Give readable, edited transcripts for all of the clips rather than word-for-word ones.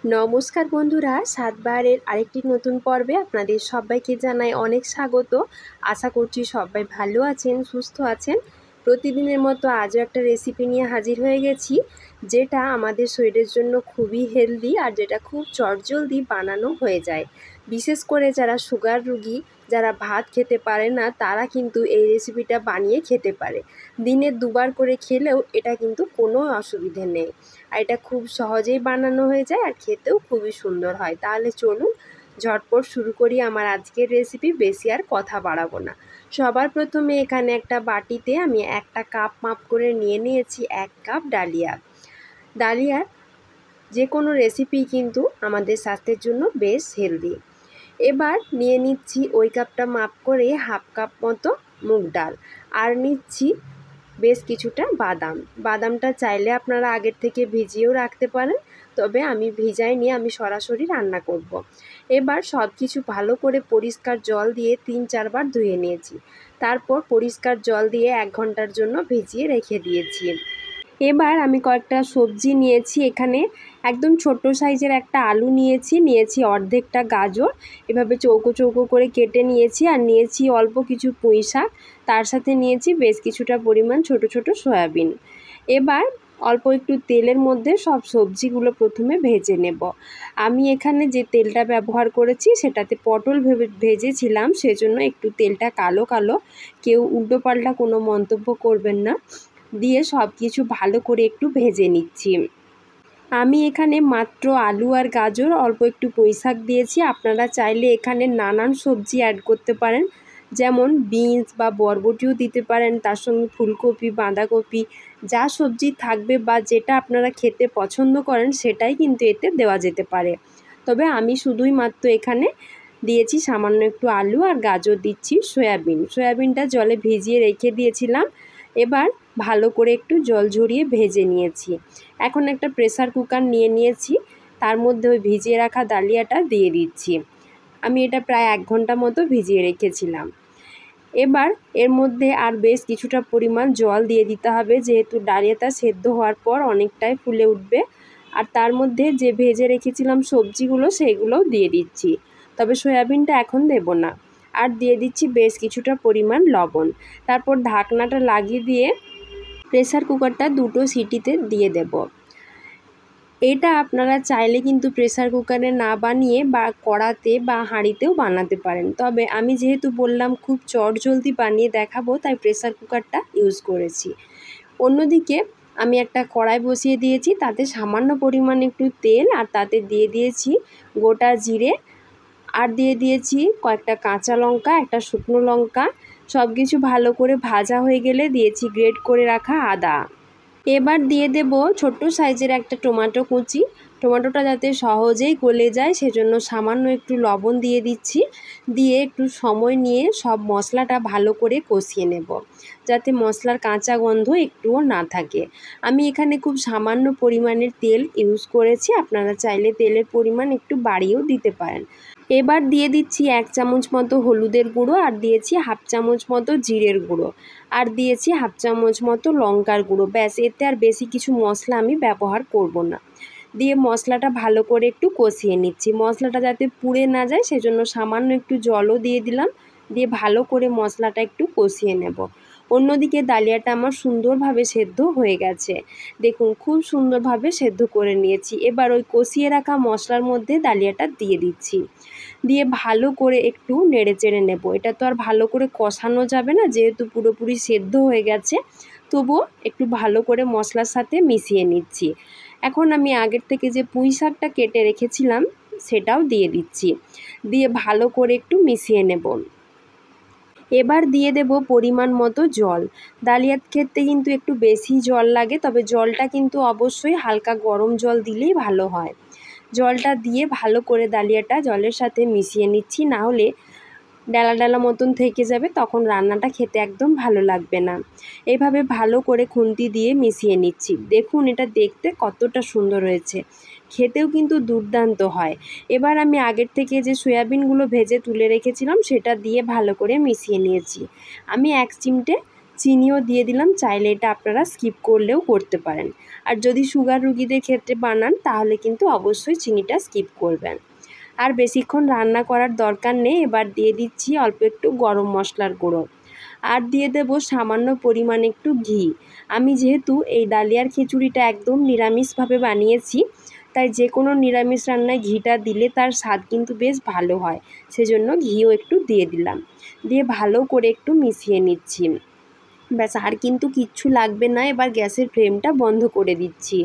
নমস্কার বন্ধুরা, সাতবারের আরেকটি নতুন পর্বে আপনাদের সবাইকে জানাই অনেক স্বাগত। আশা করছি সবাই ভালো আছেন, সুস্থ আছেন। প্রতিদিনের মতো আজও একটা রেসিপি নিয়ে হাজির হয়ে গেছি, যেটা আমাদের শরীরের জন্য খুবই হেলদি আর যেটা খুব চটজলদি বানানো হয়ে যায়। বিশেষ করে যারা সুগার রোগী, যারা ভাত খেতে পারে না, তারা কিন্তু এই রেসিপিটা বানিয়ে খেতে পারে। দিনে দুবার করে খেলেও এটা কিন্তু কোনো অসুবিধে নেই। আর এটা খুব সহজেই বানানো হয়ে যায় আর খেতেও খুবই সুন্দর হয়। তাহলে চলুন ঝটপট শুরু করি আমার আজকের রেসিপি। বেশি আর কথা বাড়াবো না। সবার প্রথমে এখানে একটা বাটিতে আমি একটা কাপ মাপ করে নিয়ে নিয়েছি 1 কাপ ডালিয়া। ডালিয়ার যে কোনো রেসিপি কিন্তু আমাদের স্বাস্থ্যের জন্য বেশ হেলদি। এবার নিয়ে নিচ্ছি ওই কাপটা মাপ করে হাফ কাপ মতো মুগ ডাল, আর নিচ্ছি বেশ কিছুটা বাদাম। বাদামটা চাইলে আপনারা আগের থেকে ভিজিয়েও রাখতে পারেন, তবে আমি ভিজাইনি, আমি সরাসরি রান্না করব। এবার সব কিছু ভালো করে পরিষ্কার জল দিয়ে 3-4 বার ধুয়ে নিয়েছি। তারপর পরিষ্কার জল দিয়ে 1 ঘন্টার জন্য ভিজিয়ে রেখে দিয়েছি। এবার আমি কয়েকটা সবজি নিয়েছি। এখানে একদম ছোট সাইজের একটা আলু নিয়েছি অর্ধেকটা গাজর এভাবে চৌকো চৌকো করে কেটে নিয়েছি, আর নিয়েছি অল্প কিছু পুঁই শাক, তার সাথে নিয়েছি বেশ কিছুটা পরিমাণ ছোট ছোট সয়াবিন। এবার অল্প একটু তেলের মধ্যে সব সবজিগুলো প্রথমে ভেজে নেব। আমি এখানে যে তেলটা ব্যবহার করেছি সেটাতে পটল ভেজেছিলাম, সেজন্য একটু তেলটা কালো কালো। কেউ উল্টোপাল্টা কোনো মন্তব্য করবেন না। দিয়ে সব কিছু ভালো করে একটু ভেজে নিচ্ছি। আমি এখানে মাত্র আলু আর গাজর, অল্প একটু পুঁই শাক দিয়েছি। আপনারা চাইলে এখানে নানান সবজি অ্যাড করতে পারেন, যেমন বিনস বা বরবটিও দিতে পারেন, তার সঙ্গে ফুলকপি, বাঁধাকপি, যা সবজি থাকবে বা যেটা আপনারা খেতে পছন্দ করেন সেটাই কিন্তু এতে দেওয়া যেতে পারে। তবে আমি শুধুই মাত্র এখানে দিয়েছি সামান্য একটু আলু, আর গাজর দিচ্ছি সয়াবিনটা জলে ভিজিয়ে রেখে দিয়েছিলাম। এবার ভালো করে একটু জল ঝরিয়ে ভেজে নিয়েছি। এখন একটা প্রেসার কুকার নিয়েছি, তার মধ্যে ওই ভিজিয়ে রাখা ডালিয়াটা দিয়ে দিচ্ছি। আমি এটা প্রায় 1 ঘন্টা মতো ভিজিয়ে রেখেছিলাম। এবার এর মধ্যে আর বেশ কিছুটা পরিমাণ জল দিয়ে দিতে হবে, যেহেতু ডালিয়াটা সেদ্ধ হওয়ার পর অনেকটাই ফুলে উঠবে। আর তার মধ্যে যে ভেজে রেখেছিলাম সবজিগুলো, সেইগুলোও দিয়ে দিচ্ছি, তবে সয়াবিনটা এখন দেব না। আর দিয়ে দিচ্ছি বেশ কিছুটা পরিমাণ লবণ। তারপর ঢাকনাটা লাগিয়ে দিয়ে প্রেসার কুকারটা 2টো সিটিতে দিয়ে দেব। এটা আপনারা চাইলে কিন্তু প্রেসার কুকারে না বানিয়ে বা কড়াতে বা হাঁড়িতেও বানাতে পারেন, তবে আমি যেহেতু বললাম খুব চটজলদি বানিয়ে দেখাবো, তাই প্রেসার কুকারটা ইউজ করেছি। অন্যদিকে আমি একটা কড়াই বসিয়ে দিয়েছি, তাতে সামান্য পরিমাণ একটু তেল, আর তাতে দিয়ে দিয়েছি গোটা জিরে, আর দিয়ে দিয়েছি কয়েকটা কাঁচা লঙ্কা, একটা শুকনো লঙ্কা। সব কিছু ভালো করে ভাজা হয়ে গেলে দিয়েছি গ্রেট করে রাখা আদা। এবার দিয়ে দেব ছোট্ট সাইজের একটা টমেটো কুচি। টমেটোটা যাতে সহজেই গলে যায় সেজন্য সামান্য একটু লবণ দিয়ে দিচ্ছি। দিয়ে একটু সময় নিয়ে সব মশলাটা ভালো করে কষিয়ে নেব, যাতে মশলার কাঁচা গন্ধ একটুও না থাকে। আমি এখানে খুব সামান্য পরিমাণের তেল ইউজ করেছি, আপনারা চাইলে তেলের পরিমাণ একটু বাড়িয়েও দিতে পারেন। এবার দিয়ে দিচ্ছি 1 চামচ মতো হলুদের গুঁড়ো, আর দিয়েছি হাফ চামচ মতো জিরের গুঁড়ো, আর দিয়েছি হাফ চামচ মতো লঙ্কার গুঁড়ো। ব্যাস, এতে আর বেশি কিছু মশলা আমি ব্যবহার করব না। দিয়ে মশলাটা ভালো করে একটু কষিয়ে নিচ্ছি। মশলাটা যাতে পুড়ে না যায় সেজন্য সামান্য একটু জলও দিয়ে দিলাম। দিয়ে ভালো করে মশলাটা একটু কষিয়ে নেব। অন্যদিকে ডালিয়াটা আমার সুন্দরভাবে সেদ্ধ হয়ে গেছে। দেখুন, খুব সুন্দরভাবে সেদ্ধ করে নিয়েছি। এবার ওই কষিয়ে রাখা মশলার মধ্যে ডালিয়াটা দিয়ে দিচ্ছি। দিয়ে ভালো করে একটু নেড়ে চেড়ে নেব। এটা তো আর ভালো করে কষানো যাবে না, যেহেতু পুরোপুরি সেদ্ধ হয়ে গেছে, তবুও একটু ভালো করে মশলার সাথে মিশিয়ে নিচ্ছি। এখন আমি আগের থেকে যে পুঁই শাকটা কেটে রেখেছিলাম সেটাও দিয়ে দিচ্ছি। দিয়ে ভালো করে একটু মিশিয়ে নেব। এবার দিয়ে দেব পরিমাণ মতো জল। ডালিয়া খেতে কিন্তু একটু বেশি জল লাগে, তবে জলটা কিন্তু অবশ্যই হালকা গরম জল দিলেই ভালো হয়। জলটা দিয়ে ভালো করে ডালিয়াটা জলের সাথে মিশিয়ে নিচ্ছি, না হলে ডালা ডালা মতন থেকে যাবে, তখন রান্নাটা খেতে একদম ভালো লাগবে না। এইভাবে ভালো করে খুন্তি দিয়ে মিশিয়ে নিচ্ছি। দেখুন এটা দেখতে কতটা সুন্দর হয়েছে, খেতেও কিন্তু দুর্দান্ত হয়। এবার আমি আগের থেকে যে সয়াবিনগুলো ভেজে তুলে রেখেছিলাম সেটা দিয়ে ভালো করে মিশিয়ে নিয়েছি। আমি 1 চিমটে চিনিও দিয়ে দিলাম, চাইলে এটা আপনারা স্কিপ করলেও করতে পারেন। আর যদি সুগার রুগীদের ক্ষেত্রে বানান তাহলে কিন্তু অবশ্যই চিনিটা স্কিপ করবেন। আর বেশিক্ষণ রান্না করার দরকার নেই। এবার দিয়ে দিচ্ছি অল্প একটু গরম মশলার গুঁড়ো, আর দিয়ে দেব সামান্য পরিমাণে একটু ঘি। আমি যেহেতু এই ডালিয়ার খিচুড়িটা একদম নিরামিষভাবে বানিয়েছি, তাই যে কোনো নিরামিষ রান্নায় ঘিটা দিলে তার স্বাদ কিন্তু বেশ ভালো হয়, সেজন্য ঘিও একটু দিয়ে দিলাম। দিয়ে ভালো করে একটু মিশিয়ে নিচ্ছি। ব্যাস, আর কিন্তু কিচ্ছু লাগবে না। এবার গ্যাসের ফ্লেমটা বন্ধ করে দিচ্ছি।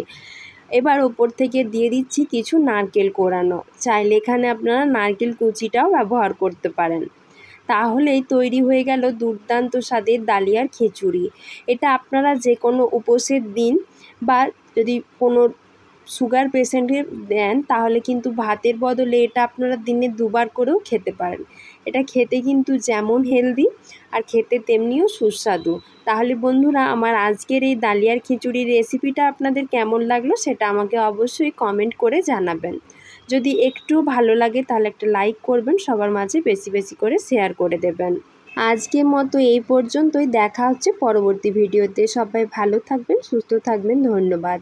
এবার ওপর থেকে দিয়ে দিচ্ছি কিছু নারকেল কোড়ানো, চাইলে এখানে আপনারা নারকেল কুচিটাও ব্যবহার করতে পারেন। তাহলেই তৈরি হয়ে গেল দুর্দান্ত স্বাদের ডালিয়ার খিচুড়ি। এটা আপনারা যে কোনো উপোসের দিন বা যদি কোনো সুগার পেশেন্টকে দেন তাহলে কিন্তু ভাতের বদলে এটা আপনারা দিনে 2 বার করেও খেতে পারেন। এটা খেতে কিন্তু যেমন হেলদি আর খেতে তেমনিও সুস্বাদু। তাহলে বন্ধুরা, আমার আজকের এই ডালিয়ার খিচুড়ির রেসিপিটা আপনাদের কেমন লাগলো সেটা আমাকে অবশ্যই কমেন্ট করে জানাবেন। যদি একটু ভালো লাগে তাহলে একটা লাইক করবেন, সবার মাঝে বেশি বেশি করে শেয়ার করে দেবেন। আজকের মতো এই পর্যন্তই, দেখা হচ্ছে পরবর্তী ভিডিওতে। সবাই ভালো থাকবেন, সুস্থ থাকবেন, ধন্যবাদ।